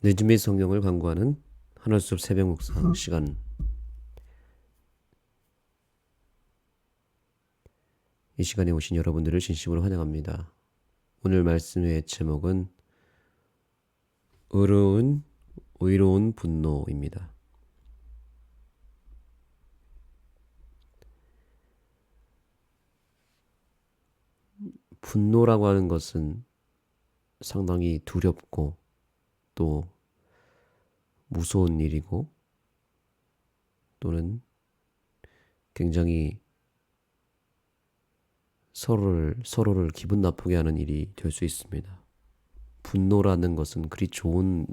늦음이 성경을 강구하는 하늘숲 새벽 묵상 시간. 이 시간에 오신 여러분들을 진심으로 환영합니다. 오늘 말씀의 제목은 의로운 분노입니다. 분노라고 하는 것은 상당히 두렵고 또 무서운 일이고 또는 굉장히 서로를 기분 나쁘게 하는 일이 될 수 있습니다. 분노라는 것은 그리 좋은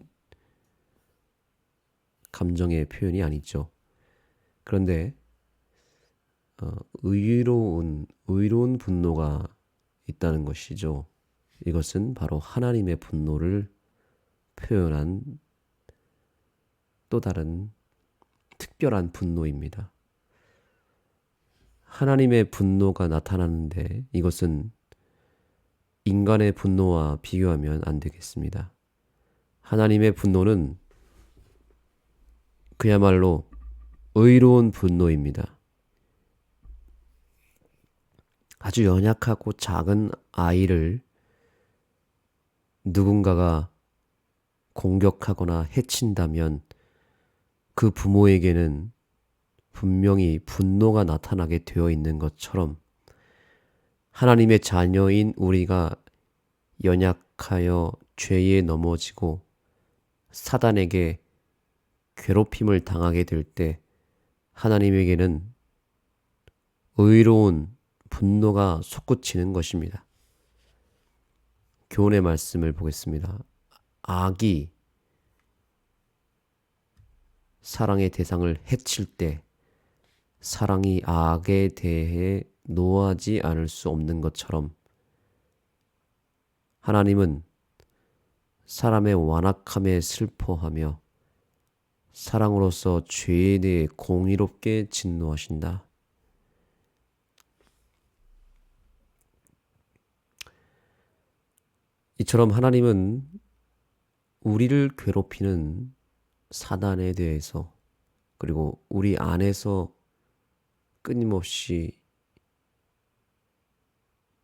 감정의 표현이 아니죠. 그런데 의로운 분노가 있다는 것이죠. 이것은 바로 하나님의 분노를 표현한 또 다른 특별한 분노입니다. 하나님의 분노가 나타나는데 이것은 인간의 분노와 비교하면 안 되겠습니다. 하나님의 분노는 그야말로 의로운 분노입니다. 아주 연약하고 작은 아이를 누군가가 공격하거나 해친다면 그 부모에게는 분명히 분노가 나타나게 되어 있는 것처럼 하나님의 자녀인 우리가 연약하여 죄에 넘어지고 사단에게 괴롭힘을 당하게 될 때 하나님에게는 의로운 분노가 솟구치는 것입니다. 교훈의 말씀을 보겠습니다. 악이 사랑의 대상을 해칠 때 사랑이 악에 대해 노하지 않을 수 없는 것처럼 하나님은 사람의 완악함에 슬퍼하며 사랑으로서 죄에 대해 공의롭게 진노하신다. 이처럼 하나님은 우리를 괴롭히는 사단에 대해서 그리고 우리 안에서 끊임없이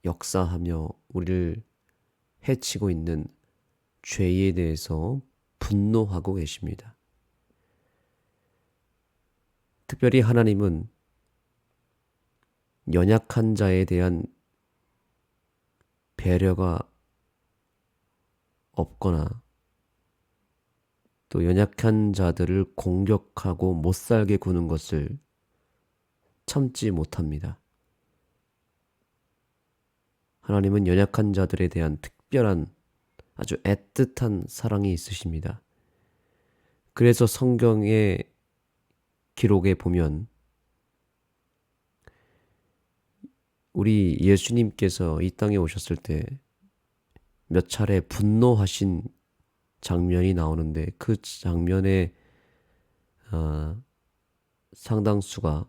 역사하며 우리를 해치고 있는 죄에 대해서 분노하고 계십니다. 특별히 하나님은 연약한 자에 대한 배려가 없거나 또 연약한 자들을 공격하고 못살게 구는 것을 참지 못합니다. 하나님은 연약한 자들에 대한 특별한 아주 애틋한 사랑이 있으십니다. 그래서 성경의 기록에 보면 우리 예수님께서 이 땅에 오셨을 때 몇 차례 분노하신 장면이 나오는데 그 장면의 상당수가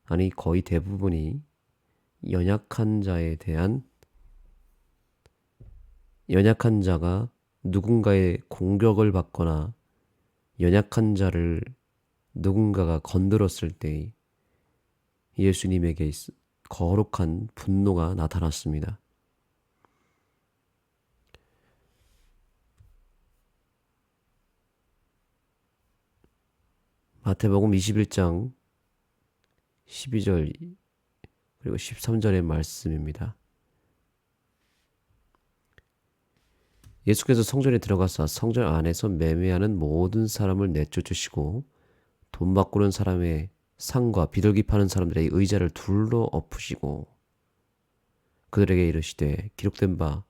아니 거의 대부분이 연약한 자가 누군가의 공격을 받거나 연약한 자를 누군가가 건드렸을 때 예수님에게 거룩한 분노가 나타났습니다. 마태복음 21장 12절 그리고 13절의 말씀입니다. 예수께서 성전에 들어가사 성전 안에서 매매하는 모든 사람을 내쫓으시고 돈 바꾸는 사람의 상과 비둘기 파는 사람들의 의자를 둘러 엎으시고 그들에게 이르시되 기록된 바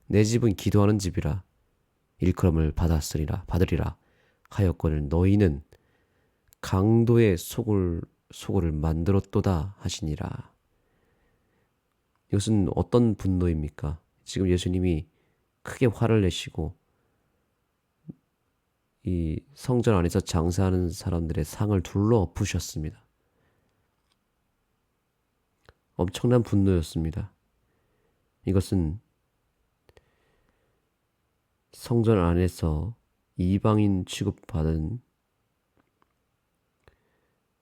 내 집은 기도하는 집이라 일컬음을 받으리라 하였거늘 너희는 강도의 소굴을 만들었도다 하시니라. 이것은 어떤 분노입니까? 지금 예수님이 크게 화를 내시고 이 성전 안에서 장사하는 사람들의 상을 둘러 엎으셨습니다. 엄청난 분노였습니다. 이것은 성전 안에서 이방인 취급받은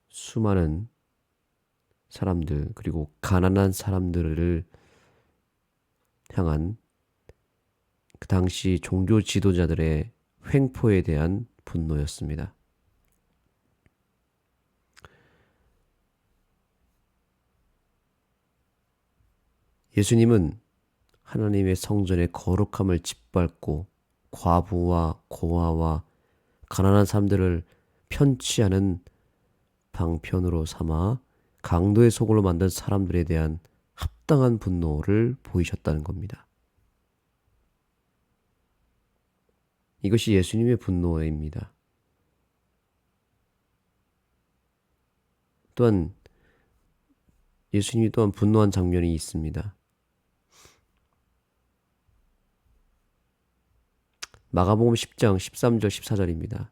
수많은 사람들, 그리고 가난한 사람들을 향한 그 당시 종교 지도자들의 횡포에 대한 분노였습니다. 예수님은 하나님의 성전의 거룩함을 짓밟고 과부와 고아와 가난한 사람들을 편취하는 방편으로 삼아 강도의 소굴로 만든 사람들에 대한 합당한 분노를 보이셨다는 겁니다. 이것이 예수님의 분노입니다. 또한 예수님이 또한 분노한 장면이 있습니다. 마가복음 10장 13절 14절입니다.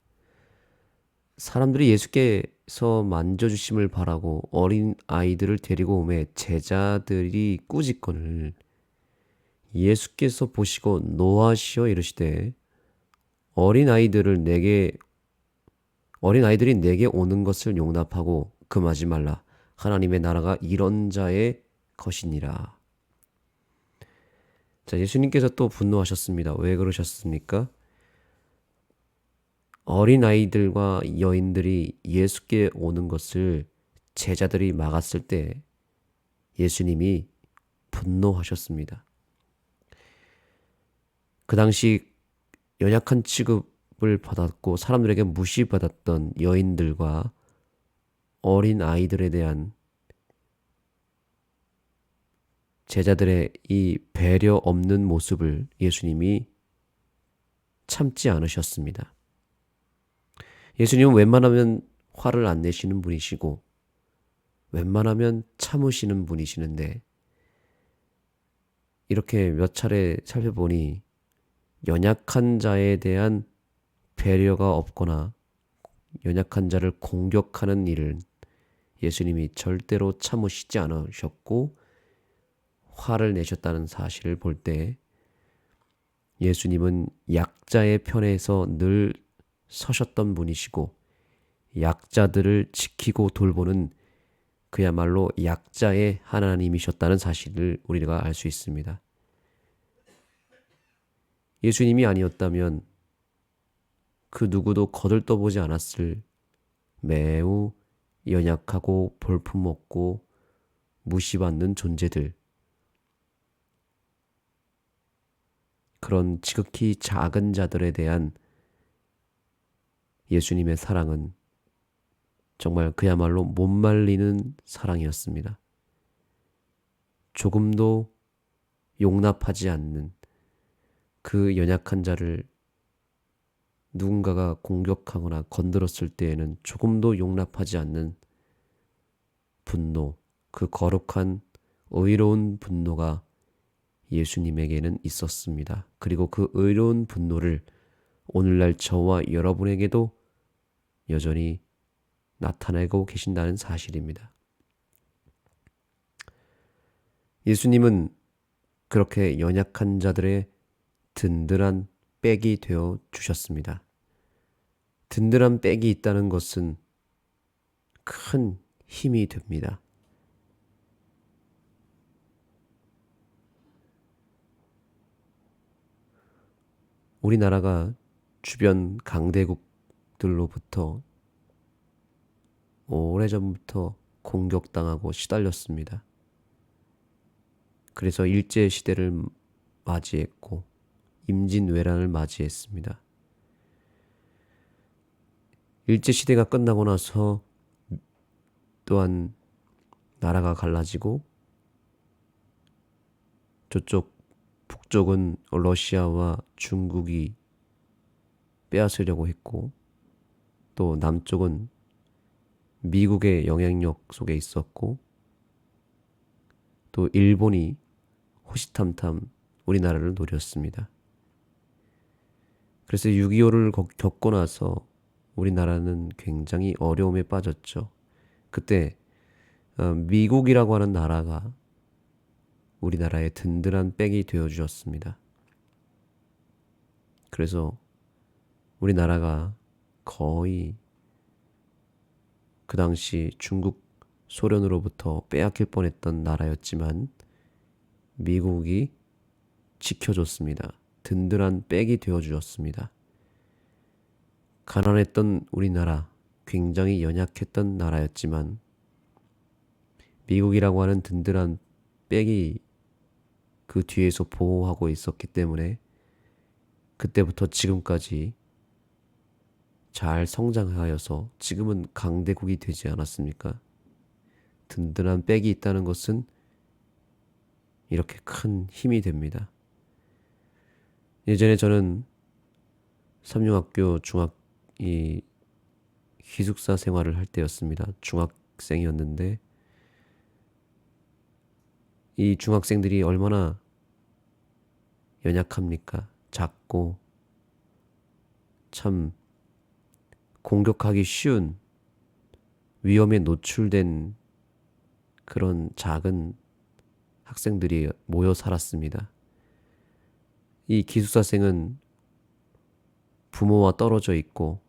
사람들이 예수께서 만져주심을 바라고 어린 아이들을 데리고 오매 제자들이 꾸짖거늘 예수께서 보시고 노하시어 이르시되 어린 아이들이 내게 오는 것을 용납하고 금하지 말라. 하나님의 나라가 이런 자의 것이니라. 자, 예수님께서 또 분노하셨습니다. 왜 그러셨습니까? 어린 아이들과 여인들이 예수께 오는 것을 제자들이 막았을 때 예수님이 분노하셨습니다. 그 당시 연약한 취급을 받았고 사람들에게 무시받았던 여인들과 어린 아이들에 대한 제자들의 이 배려 없는 모습을 예수님이 참지 않으셨습니다. 예수님은 웬만하면 화를 안 내시는 분이시고 웬만하면 참으시는 분이시는데 이렇게 몇 차례 살펴보니 연약한 자에 대한 배려가 없거나 연약한 자를 공격하는 일은 예수님이 절대로 참으시지 않으셨고 화를 내셨다는 사실을 볼 때 예수님은 약자의 편에서 늘 서셨던 분이시고 약자들을 지키고 돌보는 그야말로 약자의 하나님이셨다는 사실을 우리가 알 수 있습니다. 예수님이 아니었다면 그 누구도 거들떠보지 않았을 매우 연약하고 볼품없고 무시받는 존재들, 그런 지극히 작은 자들에 대한 예수님의 사랑은 정말 그야말로 못 말리는 사랑이었습니다. 조금도 용납하지 않는 그 연약한 자를 누군가가 공격하거나 건드렸을 때에는 조금도 용납하지 않는 분노, 그 거룩한 의로운 분노가 예수님에게는 있었습니다. 그리고 그 의로운 분노를 오늘날 저와 여러분에게도 여전히 나타내고 계신다는 사실입니다. 예수님은 그렇게 연약한 자들의 든든한 백이 되어 주셨습니다. 든든한 백이 있다는 것은 큰 힘이 됩니다. 우리나라가 주변 강대국들로부터 오래전부터 공격당하고 시달렸습니다. 그래서 일제시대를 맞이했고 임진왜란을 맞이했습니다. 일제시대가 끝나고 나서 또한 나라가 갈라지고 저쪽 북쪽은 러시아와 중국이 빼앗으려고 했고 또 남쪽은 미국의 영향력 속에 있었고 또 일본이 호시탐탐 우리나라를 노렸습니다. 그래서 6.25를 겪고 나서 우리나라는 굉장히 어려움에 빠졌죠. 그때 미국이라고 하는 나라가 우리나라의 든든한 백이 되어주었습니다. 그래서 우리나라가 거의 그 당시 중국 소련으로부터 빼앗길 뻔했던 나라였지만 미국이 지켜줬습니다. 든든한 백이 되어주었습니다. 가난했던 우리나라, 굉장히 연약했던 나라였지만 미국이라고 하는 든든한 백이 그 뒤에서 보호하고 있었기 때문에 그때부터 지금까지 잘 성장하여서 지금은 강대국이 되지 않았습니까? 든든한 백이 있다는 것은 이렇게 큰 힘이 됩니다. 예전에 저는 삼룡학교 이 기숙사 생활을 할 때였습니다. 중학생이었는데 이 중학생들이 얼마나 연약합니까? 작고 참 공격하기 쉬운 위험에 노출된 그런 작은 학생들이 모여 살았습니다. 이 기숙사생은 부모와 떨어져 있고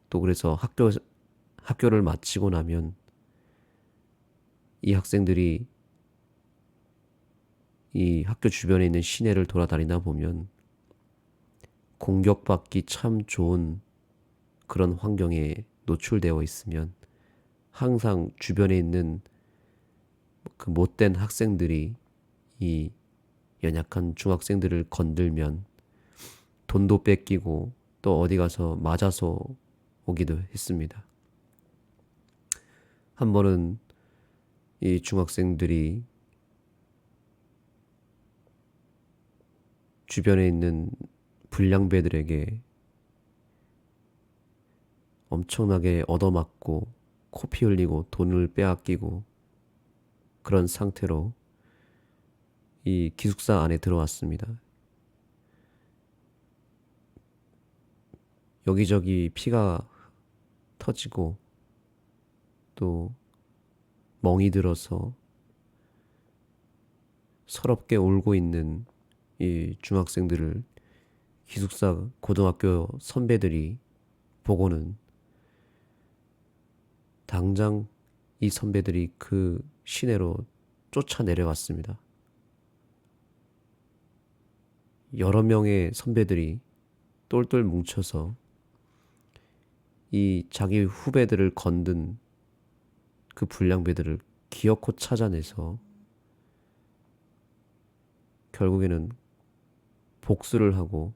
또 그래서 학교를 마치고 나면 이 학생들이 이 학교 주변에 있는 시내를 돌아다니다 보면 공격받기 참 좋은 그런 환경에 노출되어 있으면 항상 주변에 있는 그 못된 학생들이 이 연약한 중학생들을 건들면 돈도 뺏기고 또 어디 가서 맞아서 오기도 했습니다. 한 번은 이 중학생들이 주변에 있는 불량배들에게 엄청나게 얻어맞고 코피 흘리고 돈을 빼앗기고 그런 상태로 이 기숙사 안에 들어왔습니다. 여기저기 피가 터지고 또 멍이 들어서 서럽게 울고 있는 이 중학생들을 기숙사 고등학교 선배들이 보고는 당장 이 선배들이 그 시내로 쫓아내려갔습니다. 여러 명의 선배들이 똘똘 뭉쳐서 이 자기 후배들을 건든 그 불량배들을 기어코 찾아내서 결국에는 복수를 하고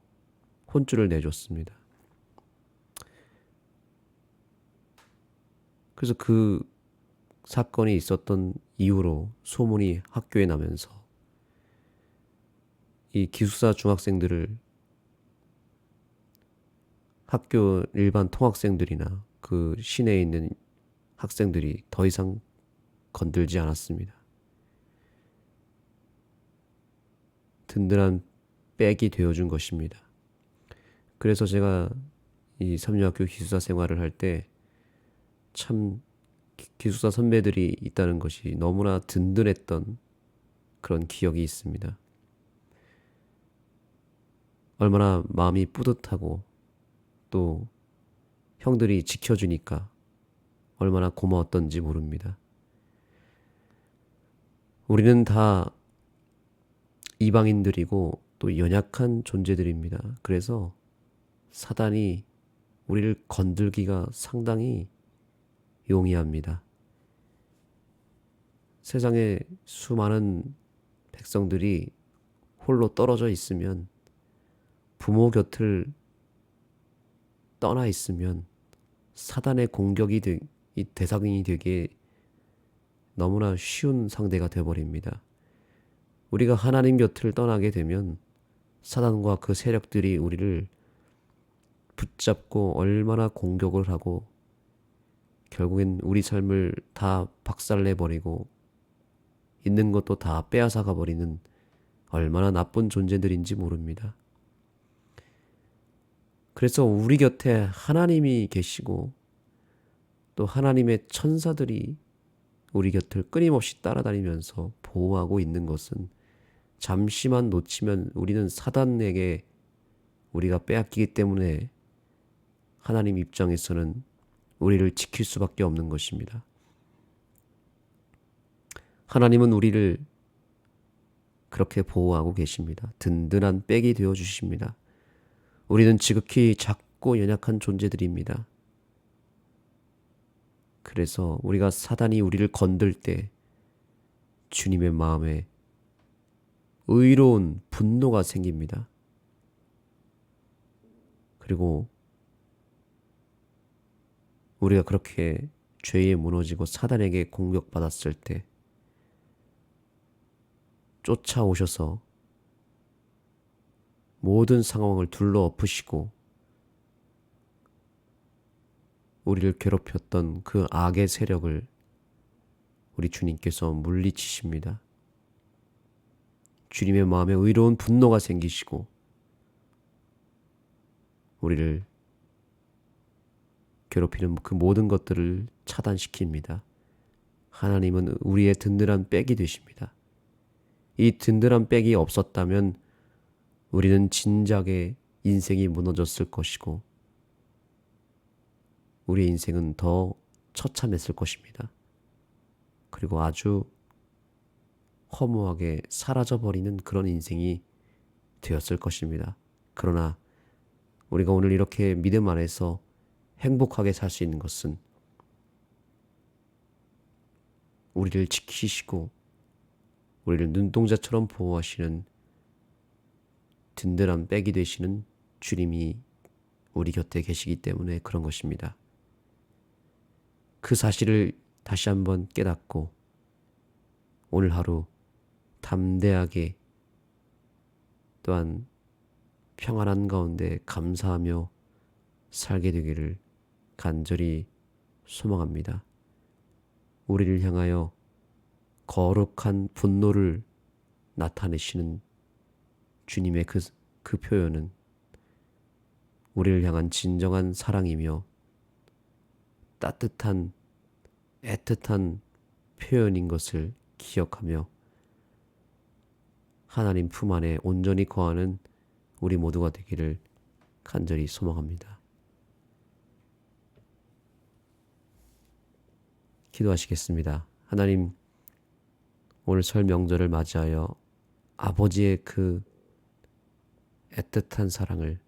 혼쭐을 내줬습니다. 그래서 그 사건이 있었던 이후로 소문이 학교에 나면서 이 기숙사 중학생들을 학교 일반 통학생들이나 그 시내에 있는 학생들이 더 이상 건들지 않았습니다. 든든한 백이 되어준 것입니다. 그래서 제가 이 삼류학교 기숙사 생활을 할 때 참 기숙사 선배들이 있다는 것이 너무나 든든했던 그런 기억이 있습니다. 얼마나 마음이 뿌듯하고 또 형들이 지켜주니까 얼마나 고마웠던지 모릅니다. 우리는 다 이방인들이고 또 연약한 존재들입니다. 그래서 사단이 우리를 건들기가 상당히 용이합니다. 세상에 수많은 백성들이 홀로 떨어져 있으면 부모 곁을 떠나 있으면 사단의 공격이 이 대상이 되기에 너무나 쉬운 상대가 되어버립니다. 우리가 하나님 곁을 떠나게 되면 사단과 그 세력들이 우리를 붙잡고 얼마나 공격을 하고 결국엔 우리 삶을 다 박살내버리고 있는 것도 다 빼앗아가 버리는 얼마나 나쁜 존재들인지 모릅니다. 그래서 우리 곁에 하나님이 계시고 또 하나님의 천사들이 우리 곁을 끊임없이 따라다니면서 보호하고 있는 것은 잠시만 놓치면 우리는 사단에게 우리가 빼앗기기 때문에 하나님 입장에서는 우리를 지킬 수밖에 없는 것입니다. 하나님은 우리를 그렇게 보호하고 계십니다. 든든한 백이 되어 주십니다. 우리는 지극히 작고 연약한 존재들입니다. 그래서 우리가 사단이 우리를 건들 때 주님의 마음에 의로운 분노가 생깁니다. 그리고 우리가 그렇게 죄에 무너지고 사단에게 공격받았을 때 쫓아오셔서 모든 상황을 둘러엎으시고 우리를 괴롭혔던 그 악의 세력을 우리 주님께서 물리치십니다. 주님의 마음에 의로운 분노가 생기시고 우리를 괴롭히는 그 모든 것들을 차단시킵니다. 하나님은 우리의 든든한 백이 되십니다. 이 든든한 백이 없었다면 우리는 진작에 인생이 무너졌을 것이고 우리의 인생은 더 처참했을 것입니다. 그리고 아주 허무하게 사라져버리는 그런 인생이 되었을 것입니다. 그러나 우리가 오늘 이렇게 믿음 안에서 행복하게 살 수 있는 것은 우리를 지키시고 우리를 눈동자처럼 보호하시는 든든한 백이 되시는 주님이 우리 곁에 계시기 때문에 그런 것입니다. 그 사실을 다시 한번 깨닫고 오늘 하루 담대하게 또한 평안한 가운데 감사하며 살게 되기를 간절히 소망합니다. 우리를 향하여 거룩한 분노를 나타내시는 주님의 그 표현은 우리를 향한 진정한 사랑이며 따뜻한 애틋한 표현인 것을 기억하며 하나님 품 안에 온전히 거하는 우리 모두가 되기를 간절히 소망합니다. 기도하시겠습니다. 하나님, 오늘 설 명절을 맞이하여 아버지의 그 애틋한 사랑을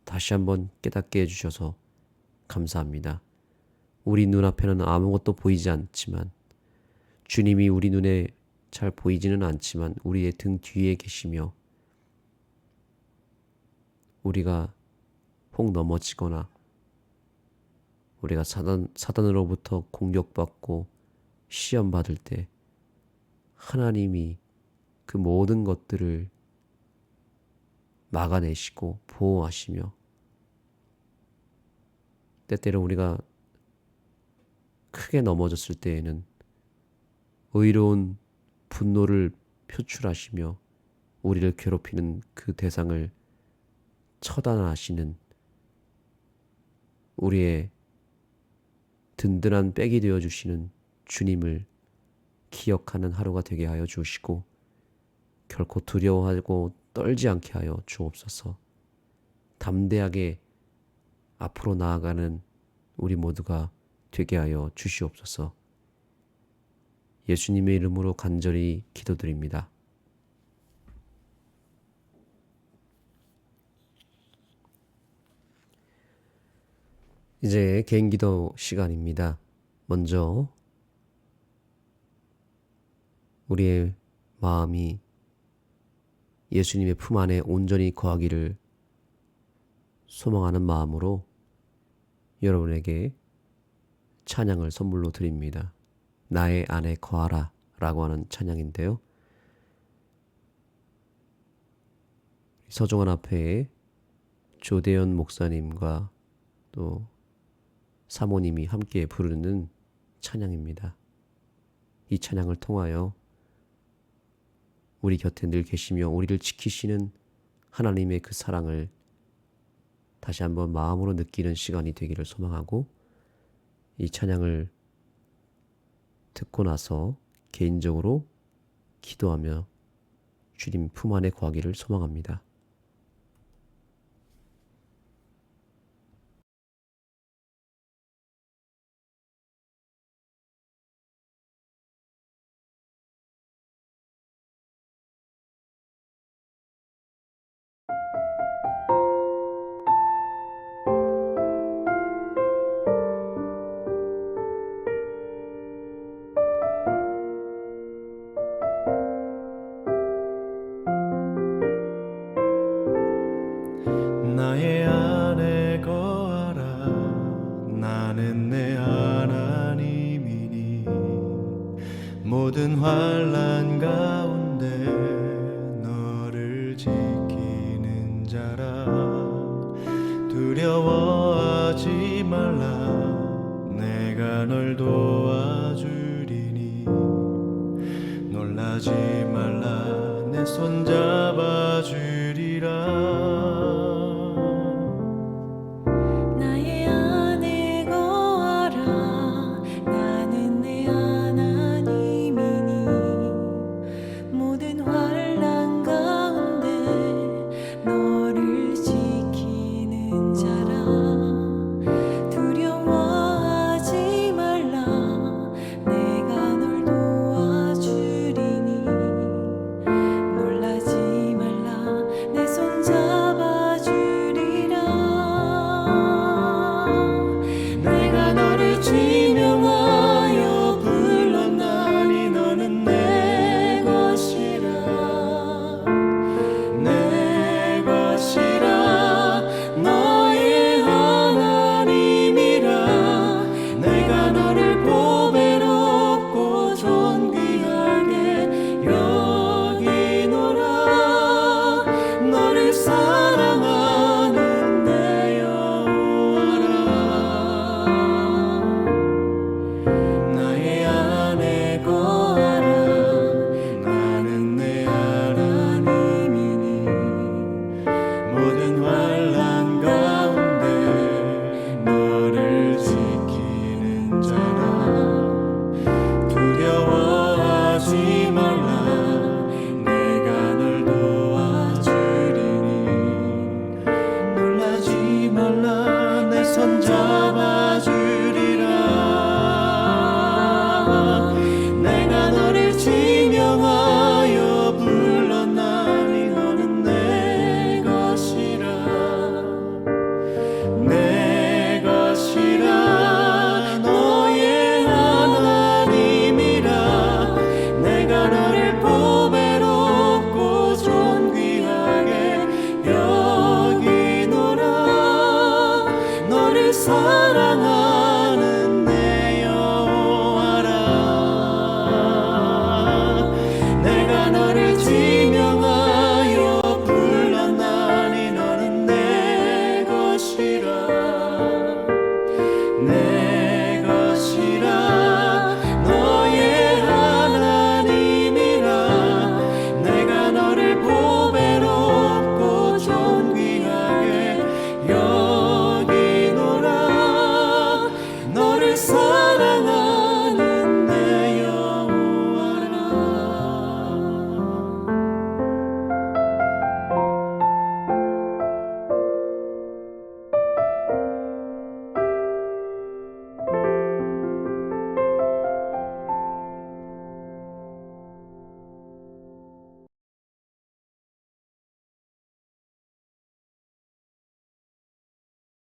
다시 한번 깨닫게 해주셔서 감사합니다. 우리 눈앞에는 아무것도 보이지 않지만 주님이 우리 눈에 잘 보이지는 않지만 우리의 등 뒤에 계시며 우리가 혹 넘어지거나 우리가 사단으로부터 공격받고 시험받을 때 하나님이 그 모든 것들을 막아내시고 보호하시며 때때로 우리가 크게 넘어졌을 때에는 의로운 분노를 표출하시며 우리를 괴롭히는 그 대상을 처단하시는 우리의 든든한 백이 되어주시는 주님을 기억하는 하루가 되게 하여 주시고 결코 두려워하고 떨지 않게 하여 주옵소서. 담대하게 앞으로 나아가는 우리 모두가 되게 하여 주시옵소서. 예수님의 이름으로 간절히 기도드립니다. 이제 개인기도 시간입니다. 먼저 우리의 마음이 예수님의 품 안에 온전히 거하기를 소망하는 마음으로 여러분에게 찬양을 선물로 드립니다. 나의 안에 거하라 라고 하는 찬양인데요. 서정원 앞에 조대현 목사님과 또 사모님이 함께 부르는 찬양입니다. 이 찬양을 통하여 우리 곁에 늘 계시며 우리를 지키시는 하나님의 그 사랑을 다시 한번 마음으로 느끼는 시간이 되기를 소망하고 이 찬양을 듣고 나서 개인적으로 기도하며 주님 품 안에 거하기를 소망합니다. 모든 환난 가운데 너를 지키는 자라. 두려워하지 말라. 내가 널 도와주리니. 놀라지 말라. 내 손 잡아주리니.